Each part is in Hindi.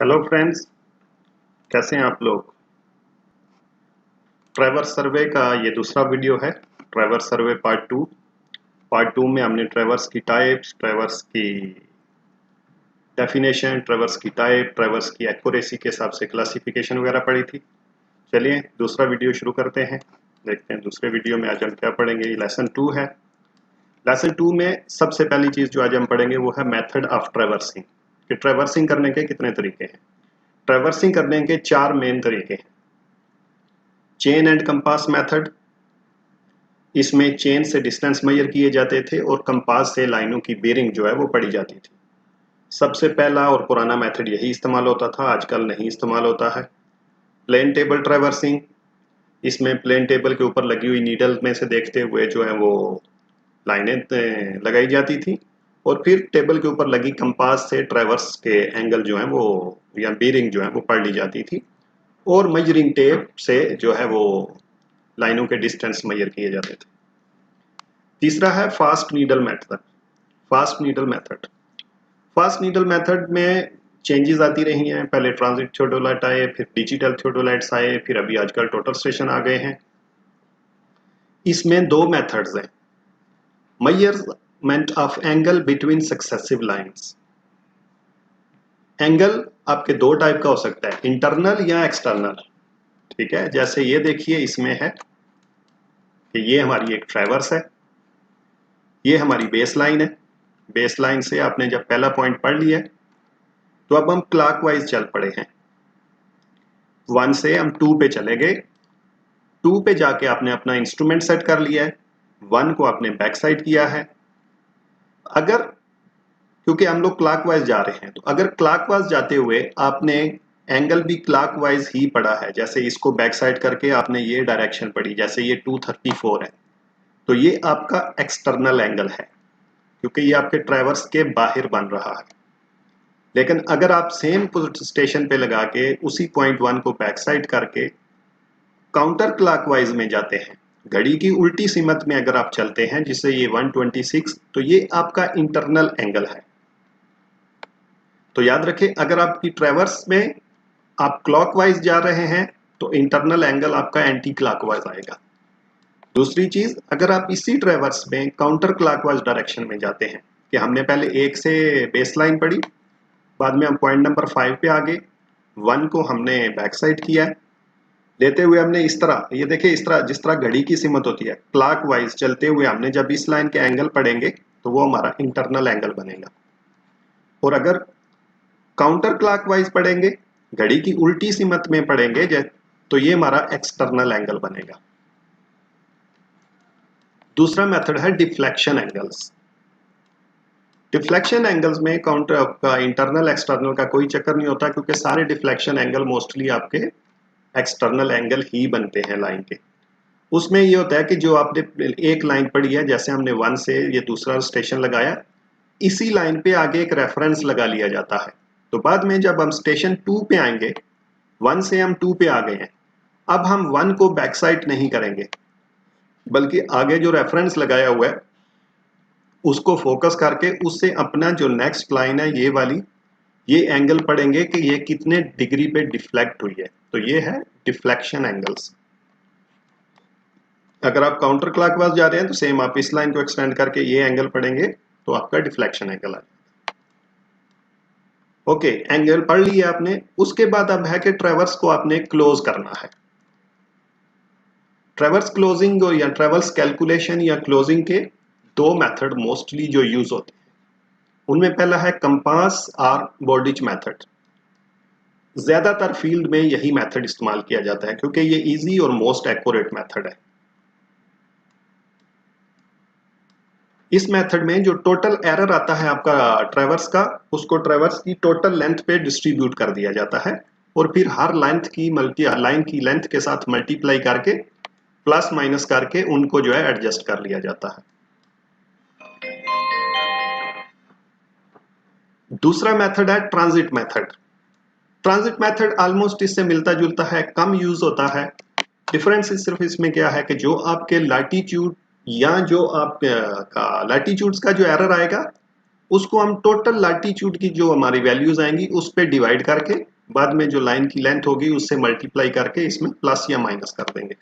हेलो फ्रेंड्स, कैसे हैं आप लोग। ट्रैवर्स सर्वे का ये दूसरा वीडियो है। ट्रैवर्स सर्वे पार्ट टू में हमने ट्रैवर्स की टाइप्स, ट्रैवर्स की डेफिनेशन, ट्रैवर्स की टाइप, ट्रैवर्स की एक्यूरेसी के हिसाब से क्लासिफिकेशन वगैरह पढ़ी थी। चलिए दूसरा वीडियो शुरू करते हैं। देखते हैं दूसरे वीडियो में आज हम क्या पढ़ेंगे। ये लेसन 2 है। लेसन 2 में सबसे पहली चीज़ जो आज हम पढ़ेंगे वो है मेथड ऑफ ट्रैवर्सिंग, कि ट्रैवर्सिंग करने के कितने तरीके हैं। ट्रैवर्सिंग करने के 4 मेन तरीके हैं। चेन एंड कंपास मेथड, इसमें चेन से डिस्टेंस मेजर किए जाते थे और कंपास से लाइनों की बेरिंग जो है वो पड़ी जाती थी। सबसे पहला और पुराना मेथड यही इस्तेमाल होता था, आजकल नहीं इस्तेमाल होता है। प्लेन टेबल ट्रैवर्सिंग, इसमें प्लेन टेबल के ऊपर लगी हुई नीडल में से देखते हुए जो है वो लाइनें लगाई जाती थी और फिर टेबल के ऊपर लगी कंपास से ट्रैवर्स के एंगल जो है वो या बेरिंग जो है वो पढ़ ली जाती थी और मेजरिंग टेप से जो है वो लाइनों के डिस्टेंस मेजर किए जाते थे। तीसरा है fast needle method. Fast needle method में चेंजेस आती रही हैं। पहले ट्रांजिट थियोडोलाइट आए, फिर डिजिटल थियोडोलाइट्स आए, फिर अभी आजकल टोटल स्टेशन आ गए हैं। इसमें दो मेथड्स हैं। Measurement of angle between successive lines. Angle आपके दो टाइप का हो सकता है, इंटरनल या एक्सटर्नल। ठीक है, जैसे ये देखिए इसमें है कि ये हमारी एक ट्रैवर्स है, ये हमारी बेस लाइन है। बेस लाइन से आपने जब पहला पॉइंट पढ़ लिया तो अब हम क्लॉकवाइज चल पड़े हैं। 1 से हम 2 पे चले गए। 2 पे जाके आपने अपना इंस्ट्रूमेंट सेट कर लिया है। 1 को आपने बैक साइड किया है। अगर क्योंकि हम लोग क्लॉकवाइज जा रहे हैं तो अगर क्लॉकवाइज जाते हुए आपने एंगल भी क्लॉकवाइज ही पढ़ा है, जैसे इसको बैक साइड करके आपने ये डायरेक्शन पढ़ी, जैसे ये 234 है, तो ये आपका एक्सटर्नल एंगल है क्योंकि ये आपके ट्रैवर्स के बाहर बन रहा है। लेकिन अगर आप सेम स्टेशन पे लगा के उसी पॉइंट 1 को बैक साइड करके काउंटर क्लॉकवाइज में जाते हैं, घड़ी की उल्टी सीमत में अगर आप चलते हैं जिससे ये 126, तो ये आपका इंटरनल एंगल है। तो याद रखें, अगर आपकी ट्रैवर्स में आप क्लॉकवाइज जा रहे हैं तो इंटरनल एंगल आपका एंटी क्लॉकवाइज आएगा। दूसरी चीज, अगर आप इसी ट्रैवर्स में काउंटर क्लॉकवाइज डायरेक्शन में जाते हैं, कि हमने पहले 1 से बेस लाइन पढ़ी, बाद में हम पॉइंट नंबर 5 पे आ गए, 1 को हमने बैक साइड किया है, लेते हुए हमने इस तरह, ये देखिए इस तरह, जिस तरह घड़ी की सीमत होती है, क्लॉकवाइज चलते हुए हमने जब इस लाइन के एंगल पढ़ेंगे तो वो हमारा इंटरनल एंगल बनेगा। और अगर काउंटर क्लॉकवाइज पढ़ेंगे, घड़ी की उल्टी सीमत में पढ़ेंगे, तो ये हमारा एक्सटर्नल एंगल बनेगा। दूसरा मेथड है डिफ्लेक्शन एंगल्स। डिफ्लेक्शन एंगल्स में काउंटर का इंटरनल एक्सटर्नल का कोई चक्कर नहीं होता, क्योंकि सारे डिफ्लेक्शन एंगल मोस्टली आपके एक्सटर्नल एंगल ही बनते हैं लाइन के। उसमें ये होता है कि जो आपने एक लाइन पढ़ी है, जैसे हमने 1 से ये दूसरा स्टेशन लगाया, इसी लाइन पे आगे एक रेफरेंस लगा लिया जाता है। तो बाद में जब हम स्टेशन 2 पे आएंगे, 1 से हम 2 पे आ गए हैं, अब हम 1 को बैक साइड नहीं करेंगे, बल्कि आगे जो रेफरेंस लगाया हुआ है उसको फोकस करके उससे अपना जो नेक्स्ट लाइन है ये वाली, ये एंगल पढ़ेंगे कि ये कितने डिग्री पे डिफ्लेक्ट हुई है। तो ये है डिफ्लेक्शन एंगल्स। अगर आप काउंटर क्लॉकवाइज जा रहे हैं तो सेम आप इस लाइन को एक्सटेंड करके ये एंगल पढ़ेंगे तो आपका डिफ्लेक्शन एंगल है। ओके, एंगल पढ़ लिया आपने। उसके बाद अब है कि ट्रैवर्स को आपने क्लोज करना है। ट्रैवर्स क्लोजिंग या ट्रैवर्स कैलकुलेशन या क्लोजिंग के दो मेथड मोस्टली जो यूज होते हैं, उनमें पहला है कंपास और बोर्डिच मेथड। ज्यादातर फील्ड में यही मेथड इस्तेमाल किया जाता है क्योंकि ये इजी और मोस्ट एक्यूरेट मेथड है। इस मेथड में जो टोटल एरर आता है आपका ट्रैवर्स का, उसको ट्रैवर्स की टोटल लेंथ पे डिस्ट्रीब्यूट कर दिया जाता है और फिर हर लेंथ की लाइन की लेंथ के साथ मल्टीप्लाई करके प्लस माइनस करके उनको जो है एडजस्ट कर लिया जाता है। दूसरा मेथड है transit method. Transit method almost इससे मिलता जुलता है, कम यूज होता है। डिफरेंस सिर्फ इसमें क्या है कि जो आपके लैटिट्यूड या जो आपका लैटिट्यूड्स का जो एरर आएगा, उसको हम टोटल लैटिट्यूड की जो हमारी वैल्यूज आएंगी उस पर डिवाइड करके बाद में जो लाइन की लेंथ होगी उससे मल्टीप्लाई करके इसमें प्लस या माइनस कर देंगे।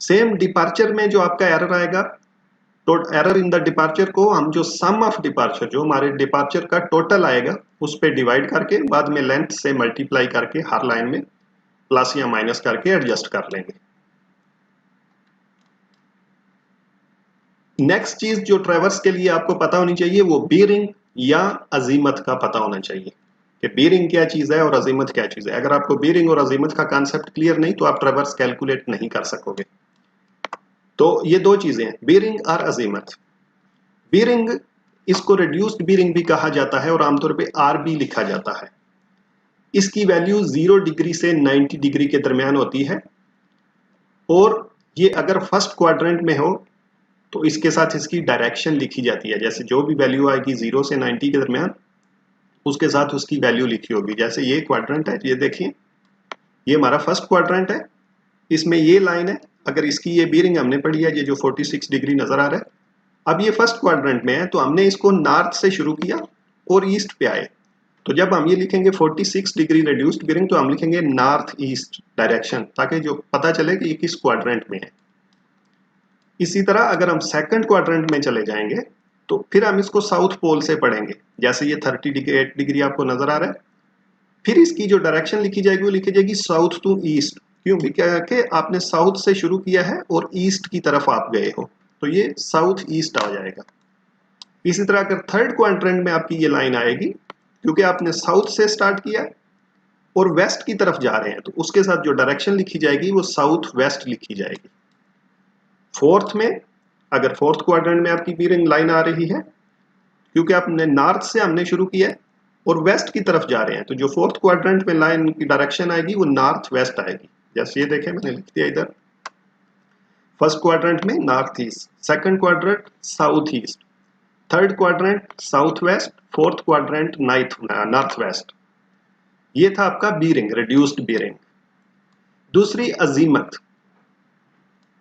सेम डिपार्चर में जो आपका एरर आएगा, तो एरर इन द डिपार्चर को हम जो सम ऑफ डिपार्चर, जो हमारे डिपार्चर का टोटल आएगा उस पे डिवाइड करके बाद में लेंथ से मल्टीप्लाई करके हर लाइन में प्लस या माइनस करके एडजस्ट कर लेंगे। नेक्स्ट चीज जो ट्रेवर्स के लिए आपको पता होनी चाहिए वो बीरिंग या अजीमत का पता होना चाहिए कि बीरिंग क्या चीज है और अजीमत क्या चीज है। अगर आपको बीरिंग और अजीमत का कॉन्सेप्ट क्लियर नहीं तो आप ट्रेवर्स कैलकुलेट नहीं कर सकोगे। तो ये दो चीजें हैं, बीरिंग और अजीमत। बीरिंग, इसको रिड्यूस्ड बीरिंग भी कहा जाता है और आमतौर पे आरबी लिखा जाता है। इसकी वैल्यू 0 डिग्री से 90 डिग्री के दरमियान होती है और ये अगर फर्स्ट क्वाड्रेंट में हो तो इसके साथ इसकी डायरेक्शन लिखी जाती है। जैसे जो भी वैल्यू आएगी 0 से 90 के दरमियान उसके साथ उसकी वैल्यू लिखी होगी। जैसे ये क्वाड्रेंट है, ये देखिए ये हमारा फर्स्ट क्वाड्रेंट है, इसमें ये लाइन है, अगर इसकी ये बीरिंग हमने पढ़ी है, ये जो 46 डिग्री नजर आ रहा है, अब ये फर्स्ट क्वाड्रेंट में है तो हमने इसको नॉर्थ से शुरू किया और ईस्ट पे आए। तो जब हम ये लिखेंगे 46 डिग्री रिड्यूस्ड बीरिंग तो हम लिखेंगे नॉर्थ ईस्ट डायरेक्शन, ताकि जो पता चले कि ये किस क्वाड्रेंट में है। इसी तरह अगर हम सेकंड क्वाड्रेंट में चले जाएंगे तो फिर हम इसको साउथ पोल से पढ़ेंगे। जैसे ये 38 डिग्री आपको नजर आ रहा है, फिर इसकी जो डायरेक्शन लिखी जाएगी वो लिखी जाएगी साउथ टू ईस्ट, क्योंकि क्या कि आपने साउथ से शुरू किया है और ईस्ट की तरफ आप गए हो, तो ये साउथ ईस्ट आ जाएगा। इसी तरह अगर थर्ड क्वाड्रेंट में आपकी ये लाइन आएगी, क्योंकि आपने साउथ से स्टार्ट किया और वेस्ट की तरफ जा रहे हैं, तो उसके साथ जो डायरेक्शन लिखी जाएगी वो साउथ वेस्ट लिखी जाएगी। फोर्थ में, अगर फोर्थ क्वाड्रेंट में आपकी बीरिंग लाइन आ रही है, क्योंकि आपने नॉर्थ से हमने शुरू किया है और वेस्ट की तरफ जा रहे हैं, तो जो फोर्थ क्वाड्रेंट में लाइन की डायरेक्शन आएगी वो नॉर्थ वेस्ट आएगी। जैसे ये देखें मैंने लिख दिया इधर, फर्स्ट क्वाड्रेंट में north east, second quadrant south east, third quadrant south west, fourth quadrant north west. ये था आपका बीरिंग, रिड्यूस्ड बीरिंग। दूसरी अजीमत।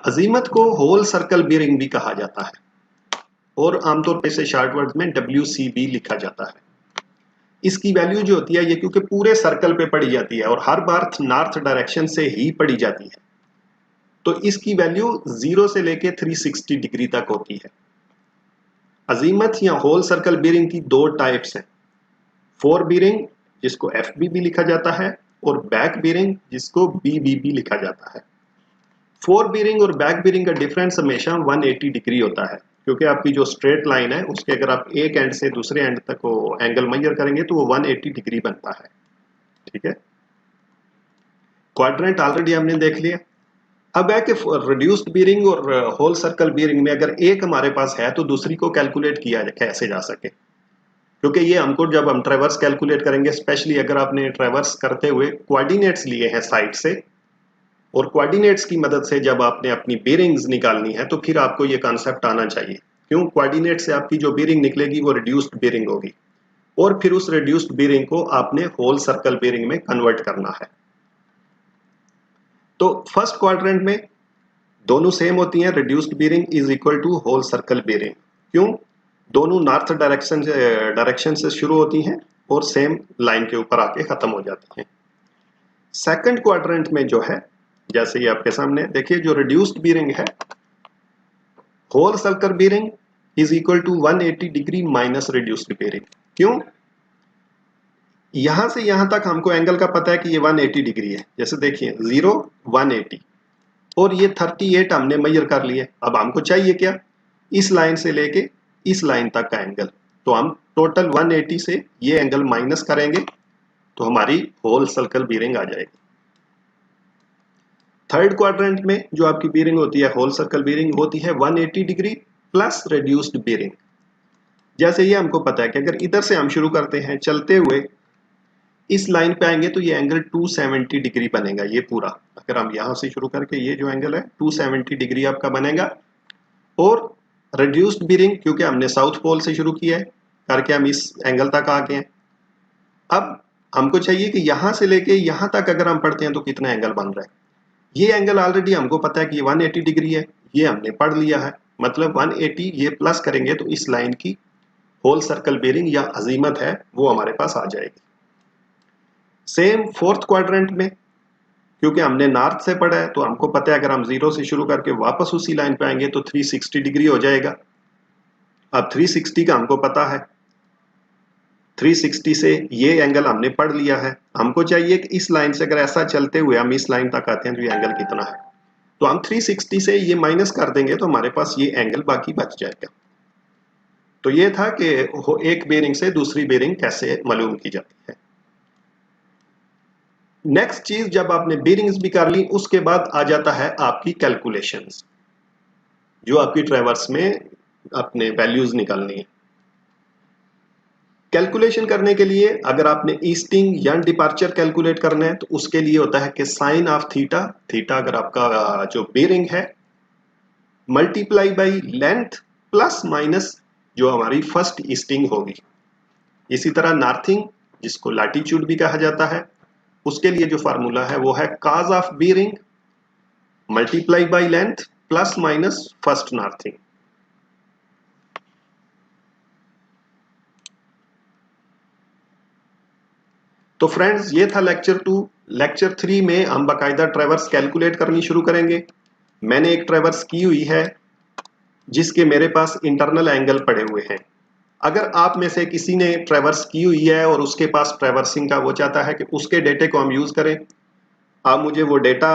अजीमत को होल सर्कल बीरिंग भी कहा जाता है और आमतौर पर इसे शॉर्ट वर्ड में WCB लिखा जाता है। इसकी वैल्यू जो होती है ये क्योंकि पूरे सर्कल पे पड़ी जाती है और हर बार नॉर्थ डायरेक्शन से ही पड़ी जाती है, तो इसकी वैल्यू 0 से लेके 360 डिग्री तक होती है। अजीमत या होल सर्कल बीरिंग की दो टाइप्स हैं, फोर बीरिंग जिसको FB भी लिखा जाता है और बैक बीरिंग जिसको BB भी लिखा जाता है। फोर बीरिंग और बैक बीरिंग का डिफरेंस हमेशा 180 डिग्री होता है, क्योंकि आपकी जो स्ट्रेट लाइन है उसके अगर आप एक एंड से दूसरे एंड तक वो एंगल मेजर करेंगे तो वो 180 डिग्री बनता है। ठीक है, क्वाड्रेंट ऑलरेडी हमने देख लिया। अब है कि रिड्यूस्ड बीरिंग और होल सर्कल बीरिंग में अगर एक हमारे पास है तो दूसरी को कैलकुलेट किया कैसे जा सके, क्योंकि ये हमको जब हम ट्रेवर्स कैलकुलेट करेंगे, स्पेशली अगर आपने ट्रेवर्स करते हुए कोऑर्डिनेट्स लिए हैं साइड से और कोऑर्डिनेट्स की मदद से जब आपने अपनी बीरिंग्स निकालनी है तो फिर आपको ये कॉन्सेप्ट आना चाहिए। क्यों? कोऑर्डिनेट से आपकी जो बीरिंग निकलेगी वो रिड्यूस्ड बीरिंग होगी और फिर उस रिड्यूस्ड बीरिंग को आपने होल सर्कल बीरिंग में कन्वर्ट करना है। तो फर्स्ट क्वाड्रेंट में दोनों सेम होती हैं, reduced bearing is equal to whole circle bearing. क्यों? दोनों नॉर्थ डायरेक्शन से शुरू होती हैं और सेम लाइन के ऊपर आके खत्म हो जाती हैं। सेकंड क्वाड्रेंट में जो है, जैसे ये आपके सामने देखिए, जो रिड्यूस्ड बीरिंग है, whole circle bearing is equal to 180 degree minus reduced bearing. क्यों? यहां से यहां तक हमको एंगल का पता है कि ये 180 डिग्री है। जैसे देखिए 0 180 और ये 38 हमने मेजर कर लिए। अब हमको चाहिए क्या? इस लाइन से लेके इस लाइन तक का एंगल, तो हम टोटल 180 से ये एंगल माइनस करेंगे तो हमारी होल सर्कल बीरिंग आ जाएगी। थर्ड क्वाड्रेंट में जो आपकी बीरिंग होती है, होल सर्कल बीरिंग होती है 180 डिग्री प्लस रिड्यूस्ड बीरिंग। जैसे ये हमको पता है कि अगर इधर से हम शुरू करते हैं चलते हुए इस लाइन पे आएंगे तो ये एंगल 270 डिग्री बनेगा। ये पूरा अगर हम यहां से शुरू करके ये जो एंगल है 270 डिग्री आपका बनेगा। और रिड्यूस्ड बीरिंग क्योंकि हमने साउथ पोल से शुरू किया है करके हम इस एंगल तक आ गए हैं। अब हमको चाहिए कि यहां से लेके यहां तक अगर हम पढ़ते हैं तो कितना एंगल बन रहा है। ये एंगल ऑलरेडी हमको पता है कि ये 180 डिग्री है, ये हमने पढ़ लिया है। मतलब 180 ये प्लस करेंगे तो इस लाइन की होल सर्कल बीरिंग या अजीमत है वो हमारे पास आ जाएगी। सेम फोर्थ क्वाड्रेंट में, क्योंकि हमने नॉर्थ से पढ़ा है तो हमको पता है अगर हम 0 से शुरू करके वापस उसी लाइन पे आएंगे तो 360 डिग्री हो जाएगा। अब 360 का हमको पता है, 360 से ये एंगल हमने पढ़ लिया है। हमको चाहिए कि इस लाइन से अगर ऐसा चलते हुए हम इस लाइन तक आते हैं तो ये एंगल कितना है, तो हम 360 से ये माइनस कर देंगे तो हमारे पास ये एंगल बाकी बच जाएगा। तो ये था कि एक बेरिंग से दूसरी बेरिंग कैसे मालूम की जाती है। नेक्स्ट चीज, जब आपने बेरिंग्स भी कर ली उसके बाद आ जाता है आपकी कैलकुलेशंस, जो आपकी ट्रैवर्स में अपने वैल्यूज निकालनी है। कैलकुलेशन करने के लिए अगर आपने ईस्टिंग या डिपार्चर कैलकुलेट करना है तो उसके लिए होता है कि साइन ऑफ थीटा, थीटा अगर आपका जो बेरिंग है, multiply by length plus minus जो हमारी फर्स्ट ईस्टिंग होगी। इसी तरह नॉर्थिंग, जिसको लैटिट्यूड भी कहा जाता है, उसके लिए जो फार्मूला है वो है cos of bearing multiply by length plus minus first northing. तो फ्रेंड्स ये था लेक्चर 2। लेक्चर 3 में हम बाकायदा ट्रैवर्स कैलकुलेट करनी शुरू करेंगे। मैंने एक ट्रैवर्स की हुई है जिसके मेरे पास इंटरनल एंगल पड़े हुए हैं। अगर आप में से किसी ने ट्रैवर्स की हुई है और उसके पास ट्रैवर्सिंग का वो चाहता है कि उसके डेटे को हम यूज करें, आप मुझे वो डेटा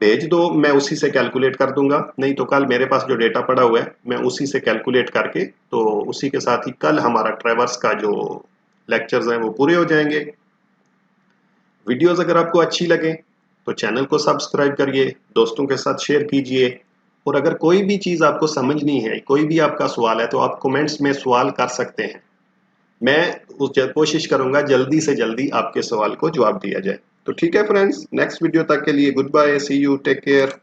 भेज दो, मैं उसी से कैलकुलेट कर दूंगा। नहीं तो कल मेरे पास जो डेटा पड़ा हुआ है मैं उसी से कैलकुलेट करके, तो उसी के साथ ही कल हमारा ट्रैवर्स का जो लेक्चर्स हैं वो पूरे हो जाएंगे। वीडियोस अगर आपको अच्छी लगे तो चैनल को सब्सक्राइब करिए, दोस्तों के साथ शेयर कीजिए, और अगर कोई भी चीज़ आपको समझ नहीं है, कोई भी आपका सवाल है, तो आप कमेंट्स में सवाल कर सकते हैं। मैं कोशिश करूंगा जल्दी से जल्दी आपके सवाल को जवाब दिया जाए। तो ठीक है फ्रेंड्स, नेक्स्ट वीडियो तक के लिए goodbye, see you, take care.